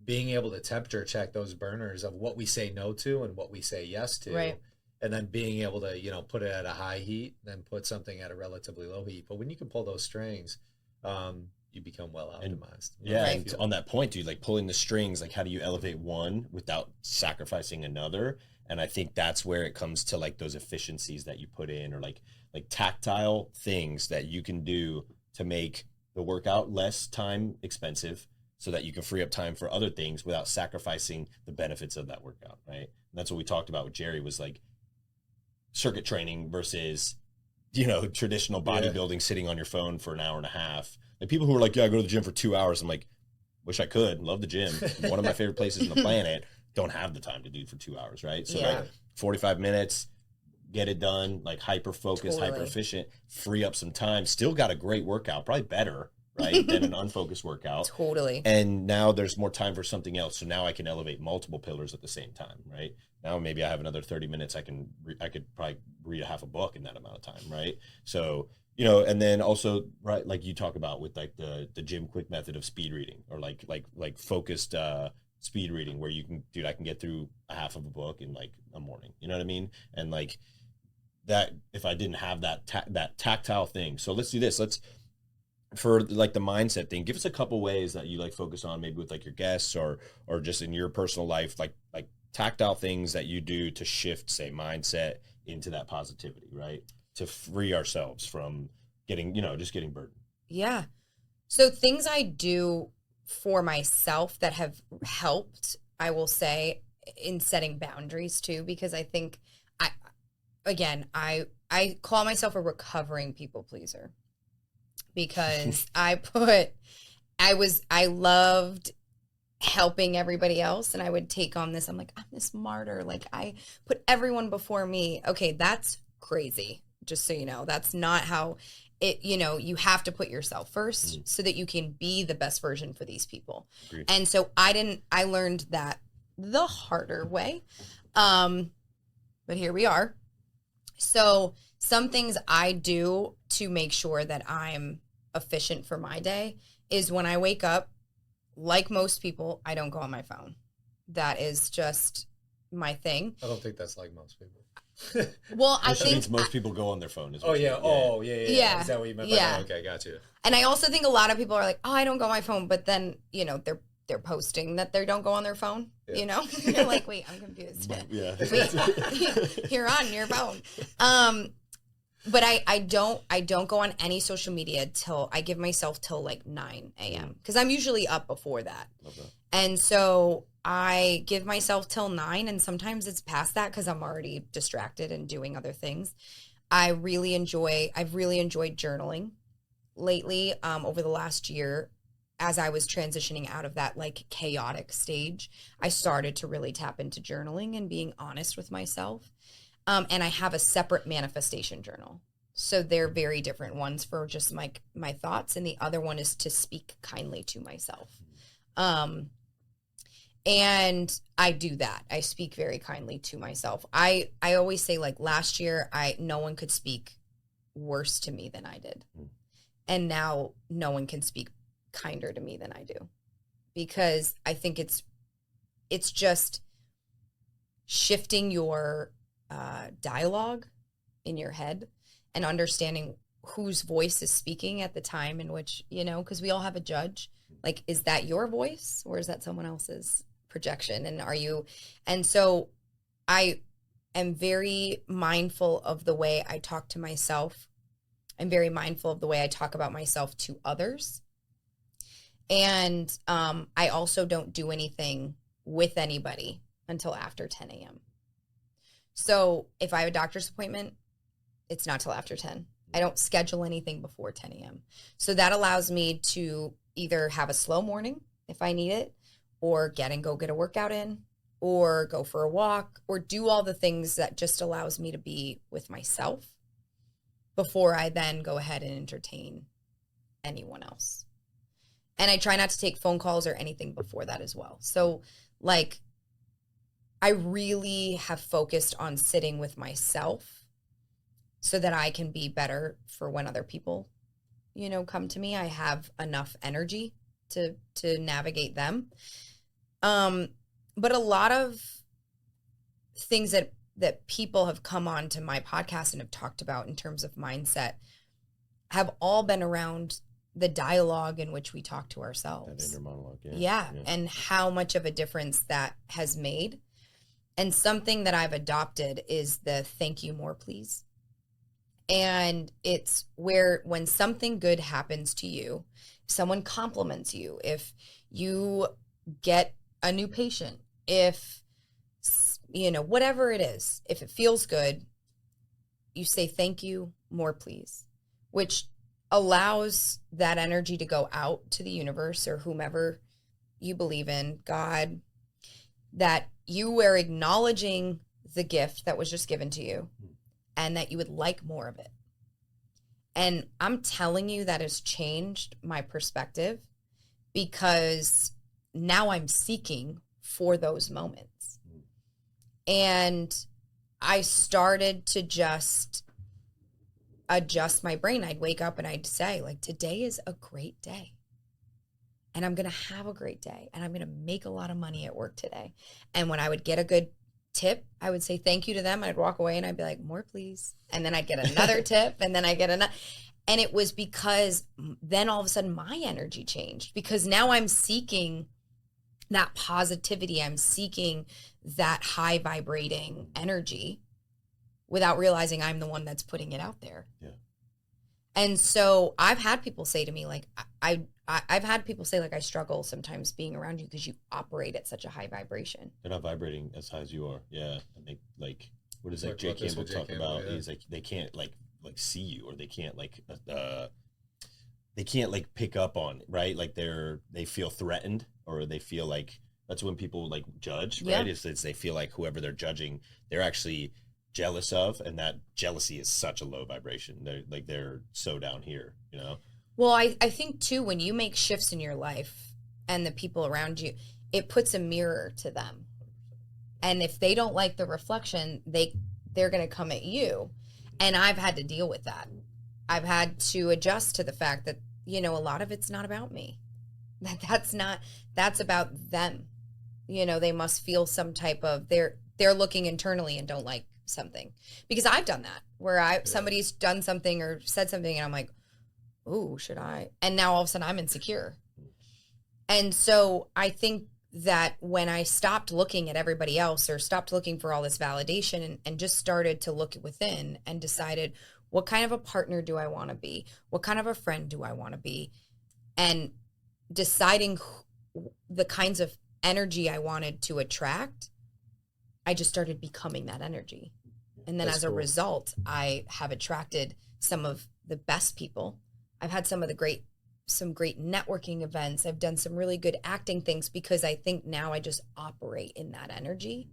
being able to temperature check those burners of what we say no to and what we say yes to. Right. And then being able to, put it at a high heat, then put something at a relatively low heat. But when you can pull those strings, you become well optimized. And on that point, dude, like pulling the strings, like how do you elevate one without sacrificing another? And I think that's where it comes to like those efficiencies that you put in, or like tactile things that you can do to make the workout less time expensive so that you can free up time for other things without sacrificing the benefits of that workout, right? And that's what we talked about with Jerry, was like circuit training versus, traditional bodybuilding, sitting on your phone for an hour and a half. Like people who are like, yeah, I go to the gym for 2 hours. I'm like, wish I could. Love the gym. One of my favorite places on the planet. Don't have the time to do for 2 hours, right? So like 45 minutes, get it done, like hyper focused, hyper efficient, free up some time. Still got a great workout, probably better, right, than an unfocused workout. Totally. And now there's more time for something else. So now I can elevate multiple pillars at the same time, right? Now maybe I have another 30 minutes. I could probably read a half a book in that amount of time, right? So, and then also, right, like you talk about with like the Jim Quick method of speed reading, or like focused speed reading, where you can, dude, I can get through a half of a book in like a morning. You know what I mean? And like that, if I didn't have that tactile thing. So let's do this. For like the mindset thing, give us a couple ways that you like focus on, maybe with like your guests or just in your personal life, like tactile things that you do to shift, say, mindset into that positivity, right? To free ourselves from getting, just getting burdened. Yeah. So things I do for myself that have helped, I will say, in setting boundaries too, because I think I call myself a recovering people pleaser, because I loved helping everybody else, and I would take on this. I'm like, I'm this martyr. Like, I put everyone before me. Okay, that's crazy. Just so you know, that's not how it, you have to put yourself first so that you can be the best version for these people. Agreed. And so I learned that the harder way. But here we are. So some things I do to make sure that I'm efficient for my day is when I wake up, like most people, I don't go on my phone. That is just my thing. I don't think that's like most people. Well, I think means most people go on their phone. Oh yeah. Is that what you meant? Yeah. Okay, got you. And I also think a lot of people are like, oh, I don't go on my phone, but then they're posting that they don't go on their phone. Yeah. You're like, wait, I'm confused. Yeah. Wait, you're on your phone. But I don't go on any social media till I give myself till like 9 a.m. because I'm usually up before that. Love that. And so I give myself till 9, and sometimes it's past that because I'm already distracted and doing other things. I've really enjoyed journaling lately, over the last year. As I was transitioning out of that like chaotic stage, I started to really tap into journaling and being honest with myself. And I have a separate manifestation journal. So they're very different ones for just my thoughts. And the other one is to speak kindly to myself. And I do that. I speak very kindly to myself. I always say, like, last year, no one could speak worse to me than I did. And now no one can speak kinder to me than I do. Because I think it's just shifting your dialogue in your head and understanding whose voice is speaking at the time in which, because we all have a judge. Like, is that your voice or is that someone else's projection? And so I am very mindful of the way I talk to myself. I'm very mindful of the way I talk about myself to others. And I also don't do anything with anybody until after 10 a.m. So if I have a doctor's appointment, it's not till after 10. I don't schedule anything before 10 a.m. So that allows me to either have a slow morning if I need it, or get a workout in, or go for a walk, or do all the things that just allows me to be with myself before I then go ahead and entertain anyone else. And I try not to take phone calls or anything before that as well. So like, I really have focused on sitting with myself so that I can be better for when other people, come to me. I have enough energy to navigate them. But a lot of things that people have come on to my podcast and have talked about in terms of mindset have all been around the dialogue in which we talk to ourselves. That inner monologue, yeah, and how much of a difference that has made. And something that I've adopted is the thank you more, please. And it's where when something good happens to you, someone compliments you, if you get a new patient, if, whatever it is, if it feels good, you say thank you more, please, which allows that energy to go out to the universe or whomever you believe in, God, that you are acknowledging the gift that was just given to you and that you would like more of it. And I'm telling you, that has changed my perspective, because now I'm seeking for those moments. And I started to just adjust my brain. I'd wake up and I'd say, like, today is a great day. And I'm going to have a great day. And I'm going to make a lot of money at work today. And when I would get a good tip, I would say thank you to them. I'd walk away and I'd be like, more, please. And then I'd get another tip, and then I get another. And it was because then all of a sudden my energy changed, because now I'm seeking that positivity. I'm seeking that high vibrating energy without realizing I'm the one that's putting it out there. Yeah. And so I've had people say to me, like, I've had people say, like, I struggle sometimes being around you because you operate at such a high vibration. They're not vibrating as high as you are. Yeah. And they, like, what does, like, Jay Campbell talk about? Is like, they can't like see you, or they can't pick up on, right? Like they feel threatened, or they feel like, that's when people like judge, right? It's they feel like whoever they're judging, they're actually jealous of, and that jealousy is such a low vibration. They're so down here, Well, I think too, when you make shifts in your life and the people around you, it puts a mirror to them. And if they don't like the reflection, they're going to come at you. And I've had to deal with that. I've had to adjust to the fact that, a lot of it's not about me. That's about them. They must feel some type of, they're looking internally and don't like something, because I've done that where somebody's done something or said something and I'm like, ooh, should I? And now all of a sudden I'm insecure. And so I think that when I stopped looking at everybody else, or stopped looking for all this validation, and just started to look within and decided, what kind of a partner do I want to be? What kind of a friend do I want to be? And deciding the kinds of energy I wanted to attract, I just started becoming that energy. And then as a result, I have attracted some of the best people. I've had some great networking events. I've done some really good acting things, because I think now I just operate in that energy.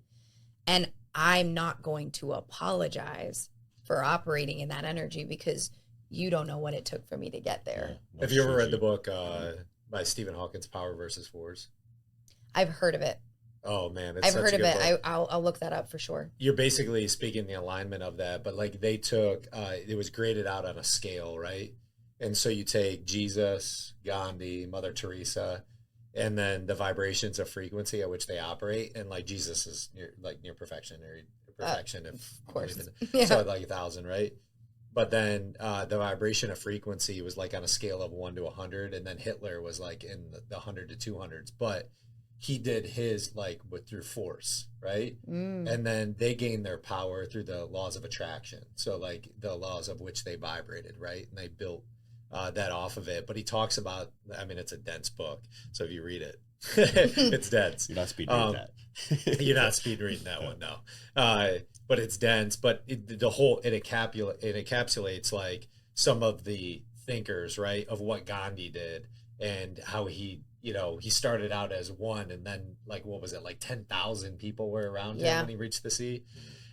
And I'm not going to apologize for operating in that energy, because you don't know what it took for me to get there. Yeah, have you ever read the book by Stephen Hawking's, Power versus Force? I've heard of it. Oh man, I've heard of it. I'll look that up for sure. You're basically speaking the alignment of that, but like they took, it was graded out on a scale, right? And so you take Jesus, Gandhi, Mother Teresa, and then the vibrations of frequency at which they operate, and like Jesus is near perfection, or perfection, of course, so like 1,000, right? But then the vibration of frequency was like on a scale of 1 to 100, and then Hitler was like in the 100 to 200s, but he did his through force, right? And then they gained their power through the laws of attraction. So like the laws of which they vibrated, right? And they built that off of it. But he talks about, I mean, it's a dense book, so if you read it, it's dense. You're not speed reading that. You're not speed reading that one, no. But it's dense. But it encapsulates like some of the thinkers, right, of what Gandhi did and how he, you know, he started out as one, and then like what was it, like 10,000 people were around him when he reached the sea.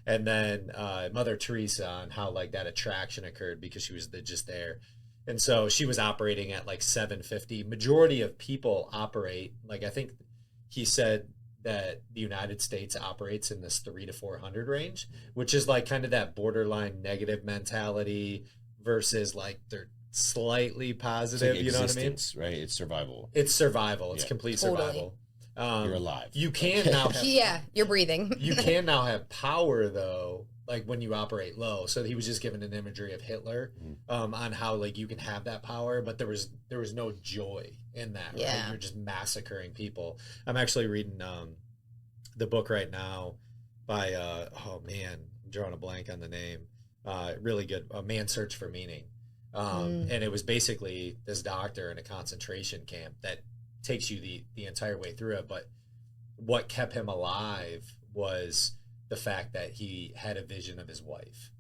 And then Mother Teresa, on how like that attraction occurred because she was just there. And so she was operating at like 750. Majority of people operate, like I think he said that the United States operates in this 300 to 400 range, which is like kind of that borderline negative mentality versus like they're slightly positive, like you know what I mean? Right? It's survival. It's survival. It's complete survival. You're alive. You can now have, you're breathing. You can now have power though, like when you operate low. So he was just given an imagery of Hitler on how like you can have that power, but there was no joy in that. Right? You're just massacring people. I'm actually reading the book right now by oh man, I'm drawing a blank on the name. Really good, A Man's Search for Meaning. And it was basically this doctor in a concentration camp that takes you the entire way through it. But what kept him alive was the fact that he had a vision of his wife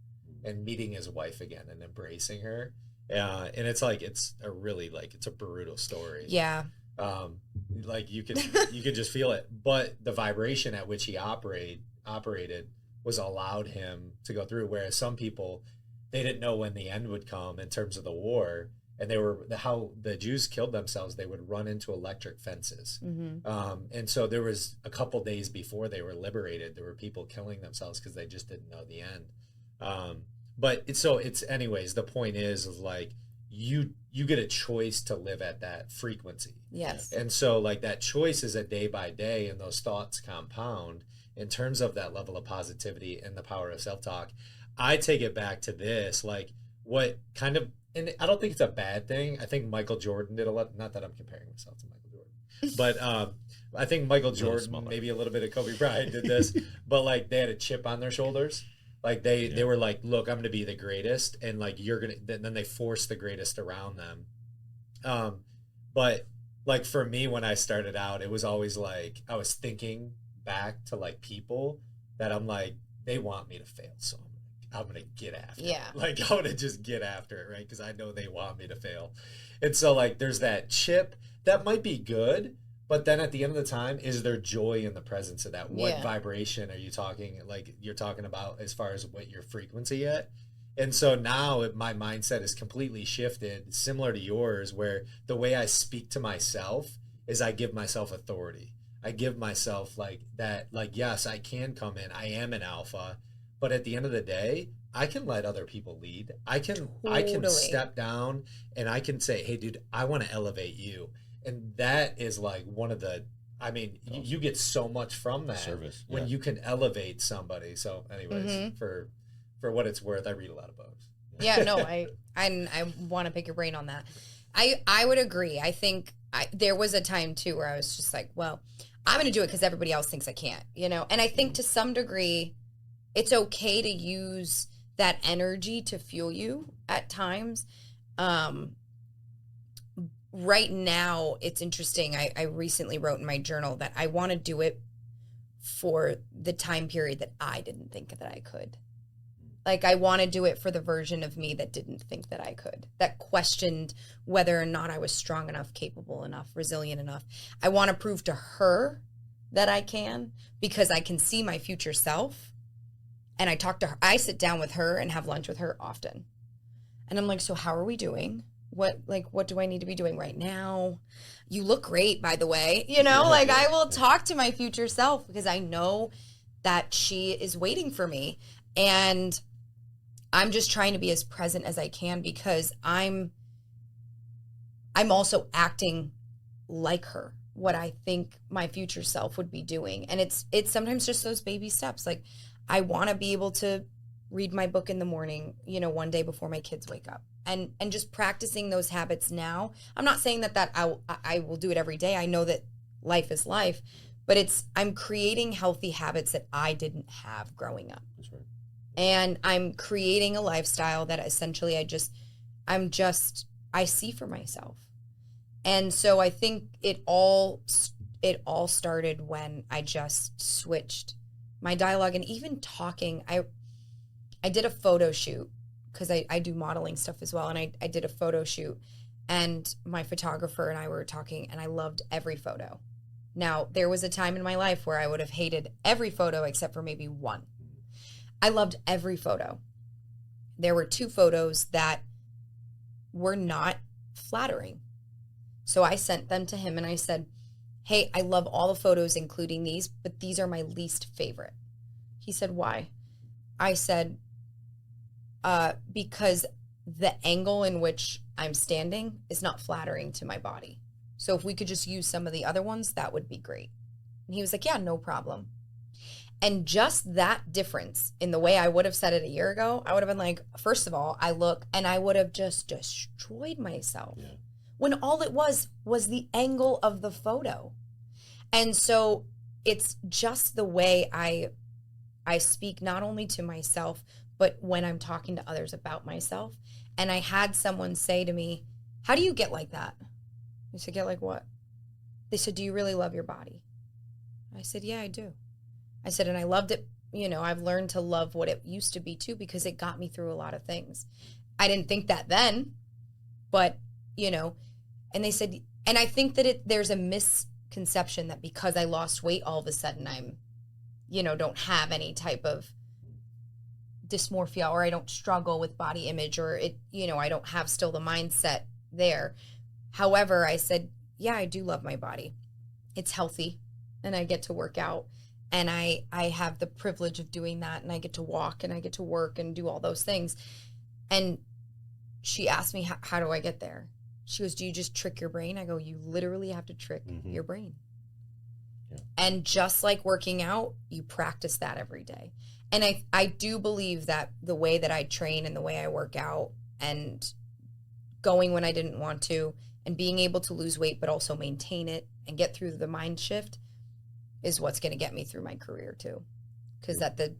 and meeting his wife again and embracing her. And it's like, it's a really like, it's a brutal story. Yeah. Like you could just feel it, but the vibration at which he operated was allowed him to go through. Whereas some people, they didn't know when the end would come in terms of the war. And they were, how the Jews killed themselves, they would run into electric fences. And so there was a couple days before they were liberated, there were people killing themselves because they just didn't know the end. But it's anyways, the point is like, you get a choice to live at that frequency. Yes. And so like that choice is a day by day, and those thoughts compound in terms of that level of positivity and the power of self-talk. I take it back to this, like what kind of, and I don't think it's a bad thing. I think Michael Jordan did a lot, not that I'm comparing myself to Michael Jordan, but I think Michael Jordan, maybe a little bit of Kobe Bryant did this, but like they had a chip on their shoulders. Like they were like, look, I'm going to be the greatest. And like, you're going to, then they forced the greatest around them. But like for me, when I started out, it was always like, I was thinking back to like people that I'm like, they want me to fail. So I'm going to get after it. Like I'm going to just get after it, right? Because I know they want me to fail. And so like, there's that chip that might be good, but then at the end of the time, is there joy in the presence of that? What vibration are you talking, like you're talking about as far as what your frequency at? And so now my mindset is completely shifted, similar to yours, where the way I speak to myself is I give myself authority. I give myself like that, like, yes, I can come in. I am an alpha, but at the end of the day, I can let other people lead. I can step down and I can say, hey, dude, I want to elevate you. And that is like one of the, I mean, you get so much from that service when you can elevate somebody. So anyways, for what it's worth, I read a lot of books. Yeah, no, I want to pick your brain on that. I would agree. I think there was a time too where I was just like, well, I'm going to do it because everybody else thinks I can't, you know? And I think to some degree, it's okay to use that energy to fuel you at times. Right now, it's interesting. I recently wrote in my journal that I want to do it for the time period that I didn't think that I could. Like, I want to do it for the version of me that didn't think that I could, that questioned whether or not I was strong enough, capable enough, resilient enough. I want to prove to her that I can, because I can see my future self. And I talk to her. I sit down with her and have lunch with her often. And I'm like, so how are we doing? What do I need to be doing right now? You look great, by the way. You know, like I will talk to my future self because I know that she is waiting for me. And I'm just trying to be as present as I can because I'm also acting like her, what I think my future self would be doing. And it's sometimes just those baby steps. Like I want to be able to read my book in the morning, you know, one day before my kids wake up. And just practicing those habits now. I'm not saying that I will do it every day. I know that life is life, but I'm creating healthy habits that I didn't have growing up. That's right. And I'm creating a lifestyle that essentially I I see for myself. And so I think it all started when I just switched my dialogue and even talking. I did a photo shoot because I do modeling stuff as well. And I did a photo shoot, and my photographer and I were talking, and I loved every photo. Now, there was a time in my life where I would have hated every photo except for maybe one. I loved every photo. There were 2 photos that were not flattering. So I sent them to him and I said, hey, I love all the photos, including these, but these are my least favorite. He said, why? I said, because the angle in which I'm standing is not flattering to my body. So if we could just use some of the other ones, that would be great. And he was like, yeah, no problem. And just that difference in the way I would have said it a year ago, I would have been like, first of all, I look, and I would have just destroyed myself. Yeah. When all it was the angle of the photo. And so it's just the way I speak, not only to myself, but when I'm talking to others about myself. And I had someone say to me, how do you get like that? I said, get like what? They said, do you really love your body? I said, yeah, I do. I said, and I loved it. You know, I've learned to love what it used to be too, because it got me through a lot of things. I didn't think that then, but, you know, and they said, and I think that there's a misconception that because I lost weight, all of a sudden I'm, you know, don't have any type of dysmorphia, or I don't struggle with body image, or it, you know, I don't have still the mindset there. However, I said, yeah, I do love my body. It's healthy, and I get to work out, and I have the privilege of doing that, and I get to walk, and I get to work and do all those things. And she asked me, how do I get there? She goes, do you just trick your brain? I go, you literally have to trick your brain. Yeah. And just like working out, you practice that every day. And I do believe that the way that I train and the way I work out, and going when I didn't want to, and being able to lose weight but also maintain it and get through the mind shift, is what's going to get me through my career too. Because at the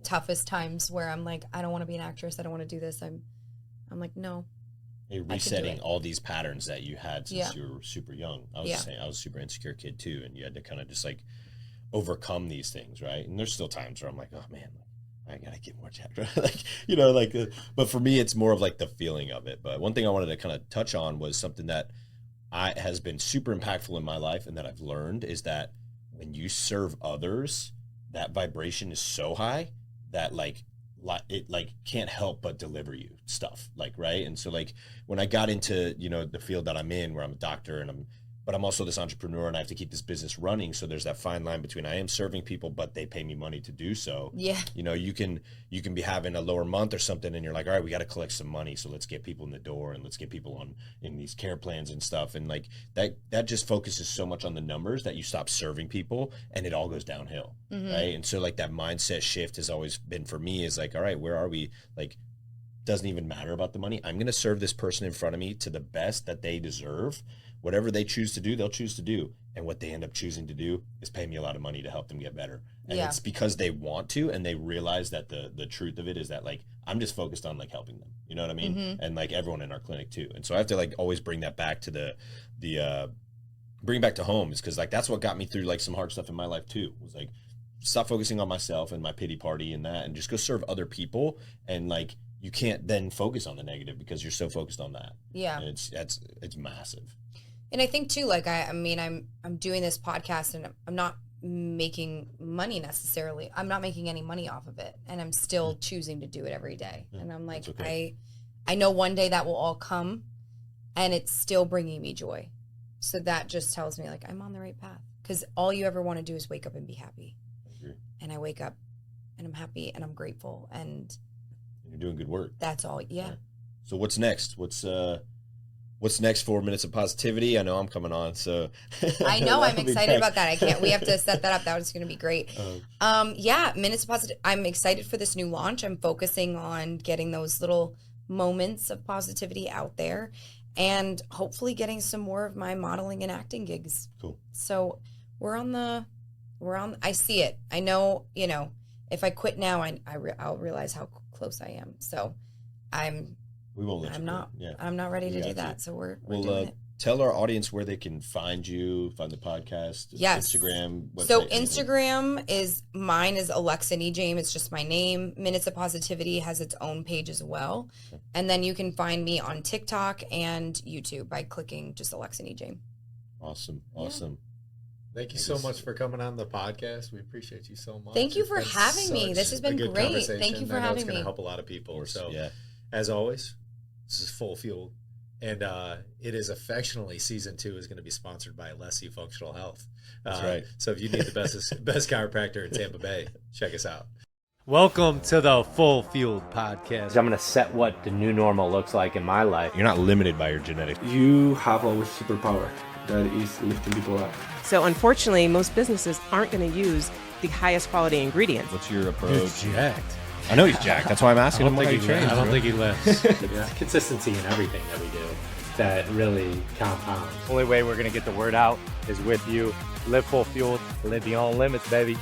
toughest times where I'm like, I don't want to be an actress, I don't want to do this, I'm like, no. You're resetting all these patterns that you had since you were super young. I was saying, I was a super insecure kid too, and you had to kind of just like overcome these things, right? And there's still times where I'm like, oh man, I gotta get more jacked, right? Like, you know, like, but for me, it's more of like the feeling of it. But one thing I wanted to kind of touch on was something that has been super impactful in my life, and that I've learned, is that when you serve others, that vibration is so high that like it like can't help but deliver you stuff, like, right? And so like when I got into, you know, the field that I'm in, where I'm a doctor but I'm also this entrepreneur, and I have to keep this business running. So there's that fine line between I am serving people, but they pay me money to do so. Yeah. You know, you can be having a lower month or something, and you're like, all right, we got to collect some money. So let's get people in the door, and let's get people in these care plans and stuff. And like that just focuses so much on the numbers that you stop serving people, and it all goes downhill. Right. And so like that mindset shift has always been for me, is like, all right, where are we? Like, doesn't even matter about the money. I'm going to serve this person in front of me to the best that they deserve. Whatever they choose to do, they'll choose to do. And what they end up choosing to do is pay me a lot of money to help them get better. And it's because they want to, and they realize that the truth of it is that like, I'm just focused on like helping them. You know what I mean? And like everyone in our clinic too. And so I have to like always bring that back to bring back to home, is because like that's what got me through like some hard stuff in my life too. Was like, stop focusing on myself and my pity party and that, and just go serve other people. And like, you can't then focus on the negative because you're so focused on that. Yeah. And it's massive. And I think too, like, I mean, I'm doing this podcast, and I'm not making money necessarily. I'm not making any money off of it, and I'm still choosing to do it every day. And I'm like, okay. I know one day that will all come, and it's still bringing me joy. So that just tells me like I'm on the right path, because all you ever want to do is wake up and be happy. And I wake up and I'm happy and I'm grateful, and you're doing good work. That's all. Yeah. So what's next? What's next for Minutes of Positivity? I know I'm coming on, so I know I'm excited about that. We have to set that up. That was going to be great. Minutes of Positivity. I'm excited for this new launch. I'm focusing on getting those little moments of positivity out there, and hopefully getting some more of my modeling and acting gigs. Cool. So I see it. I know, you know, if I quit now, I'll realize how close I am. So I'm We won't let you. I'm not ready to do got that. you. So we're We'll doing it. tell our audience where they can find you, find the podcast, Yes. Instagram, website. So anything. Instagram is Alexis Nejaime. It's just my name. Minutes of Positivity has its own page as well. And then you can find me on TikTok and YouTube by clicking just Alexis Nejaime. Awesome. Thank you so much for coming on the podcast. We appreciate you so much. Thank you for having me. This has been good great. conversation. Thank you for I know having it's going me. to help a lot of people. So, yeah. as always, this is Full Fueled. And it is affectionately, season 2 is going to be sponsored by Lessee Functional Health. That's right. So if you need the best chiropractor in Tampa Bay, check us out. Welcome to the Full Fueled Podcast. I'm going to set what the new normal looks like in my life. You're not limited by your genetics. You have a superpower that is lifting people up. So unfortunately, most businesses aren't going to use the highest quality ingredients. What's your approach? Dude's jacked. I know he's jacked. That's why I'm asking him. I don't think he lifts. It's consistency in everything that we do that really compounds. Only way we're going to get the word out is with you. Live full fueled, live beyond limits, baby.